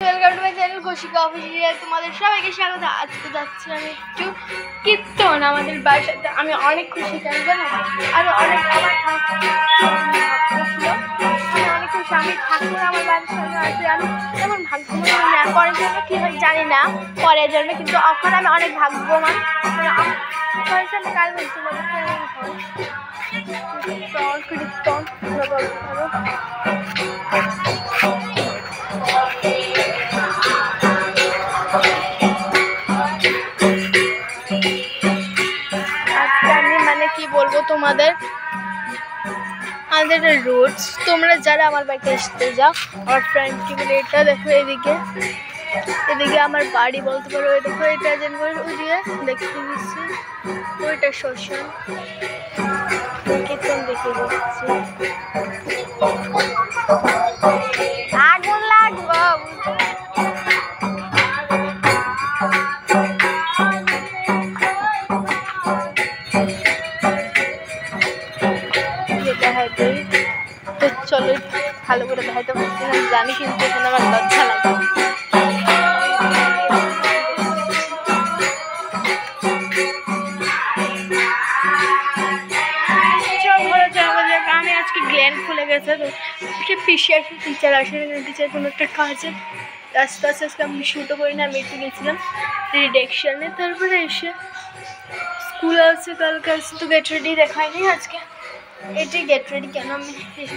Welcome to my channel Kaushika official. তোমাদের সবাইকে স্বাগত। আজকে যাচ্ছি আমি একটু কীর্তন আমাদের বাসাতে। আমি অনেক খুশি, কেন জানো? আমি অনেক আমার অনেক খুশি। আমি ঠাকুর আমার বাড়ির সামনে আছে। আমি যেমন ভাগ্যবান না, পরের জন্য কী হয় জানি না, পরের জন্য, কিন্তু এখন আমি অনেক ভাগ্যবান। পরের জন্য কাল বলছি কীর্তন কি বলবো তোমাদের, আমাদের রুটস। তোমরা যারা আমার বাড়িতে আসতে যাও, আমার ফ্রেন্ড কি বলে, এটা দেখো এদিকে আমার বাড়ি বলতে পারো। দেখো এটা যেন ওইদিকে দেখতে দিচ্ছি, ওইটা শ্মশান। কীর্তন দেখে দিচ্ছি, আগুন লাগবো। তো চলো ভালো করে দেখাইতে পারছি না জানি, কিন্তু এখানে আমার লজ্জা লাগে। আমি আজকে গ্ল্যান্ড খুলে গেছে, তো পিসি আসে, টিচার আসে, টিচার কোনো একটা কাজে আস্তে আস্তে আমি শুটও করি না। আমি একটু গেছিলাম রিডাকশানে, তারপরে এসে স্কুল আছে কালকে আছে, তো গেট রেডি দেখায়নি আজকে। এটাই গেট রেডি কেন আমি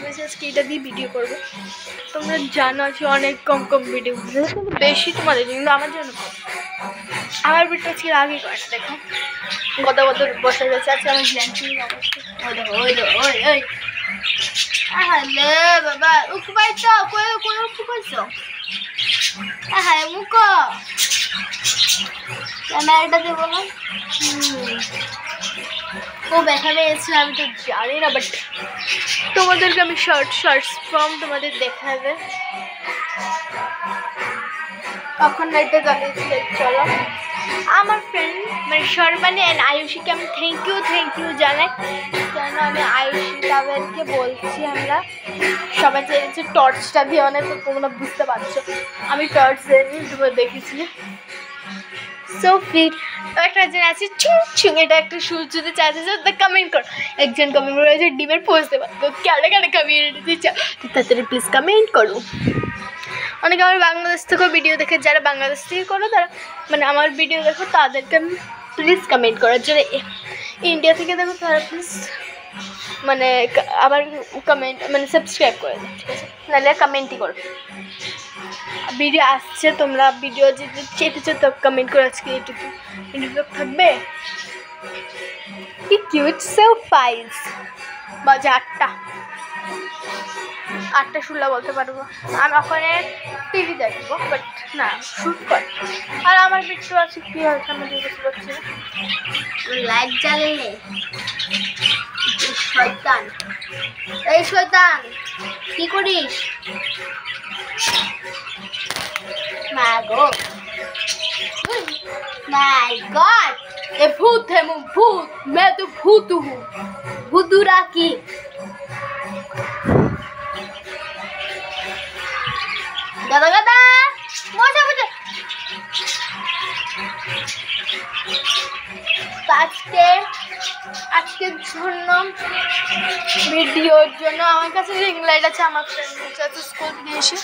এসে আজকে এটা দিয়ে ভিডিও করবো। তোমরা জানো আছে অনেক কম ভিডিও, কিন্তু বেশি তোমাদের, কিন্তু আমার জন্য আমার ভিডিও ছিল আগে করে না। দেখো গত বসে গেছে আছে আমার গ্ল্যান্ড অবস্থা। হ্যালো বাবা, উপাইছো কোনো উপাইছো? হ্যাঁ মুখ ক্যামেরাটা দেবো না। ও দেখা পেয়েছে, আমি তো জানি না, বাট তোমাদেরকে আমি শর্টস ফর্ম তোমাদের দেখাবে। তখন লাইটটা জ্বালিয়েছিল। চলো আমার ফ্রেন্ড মানে সর্বাণী অ্যান্ড আয়ুষীকে আমি থ্যাংক ইউ জানাই। কেন আমি আয়ুষী তাদেরকে বলছি, আমরা সবাই চেয়েছি টর্চটা দিয়ে, অনেক তো তোমরা বুঝতে পারছো আমি টর্চ দিয়ে দেখেছি। সো ফিট একটা জন আছে ছুং, এটা একটা সূর্যতে চাইছে, কমেন্ট করো। একজন কমেন্ট করে যে ডিমের পোস্ট দেবা, তো কেন কমিউনিটি দিচ্ছ, তাড়াতাড়ি প্লিজ কমেন্ট করো। অনেকে আমার বাংলাদেশ থেকেও ভিডিও দেখে, যারা বাংলাদেশ থেকে করো তারা মানে আমার ভিডিও দেখো, তাদেরকে আমি প্লিজ কমেন্ট করো। যারা ইন্ডিয়া থেকে দেখো তারা প্লিজ মানে আবার কমেন্ট মানে সাবস্ক্রাইব করে দাও, ঠিক আছে? নাহলে কমেন্টই করো। ভিডিও আসছে, তোমরা ভিডিও যদি চেয়েছো তো কমেন্ট করে। আজকে এটুকু থাকবে। কি কিউট সারপ্রাইজ। বাজে 8টা 16 বলতে পারবো। আমি ওখানে টিভি দেখবো, বাট না শ্যুট কর। আর আমার ভিডিও আছে, কী হয়েছে আমি বুঝতে পারছি না। লাইট জ্বালিয়ে শয়তান, এই শয়তান কি করিস? माय गॉड, ये भूत है, भूत, मैं तो भूत हूँ, भूतुरा की। दादा मजा আজকের জন্য ভিডিওর জন্য আমার কাছে রিং লাইট আছে। আমার ফ্রেন্ড আছে স্কুল থেকে এসে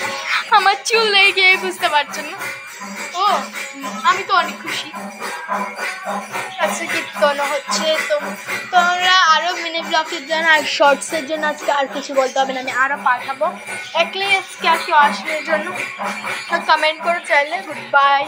আমার চুল লেগে বুঝতে পারছেন না। ও আমি তো অনেক খুশি। আজকে কীর্তন হচ্ছে, তো তোমরা আরও মিনি ব্লগের জন্য আর শর্টসের জন্য আজকে আর কিছু বলতে হবে না, আমি আরও পাঠাবো। একলি আজকে আর কেউ আসবে এর জন্য কমেন্ট করে চাইলে। Good bye.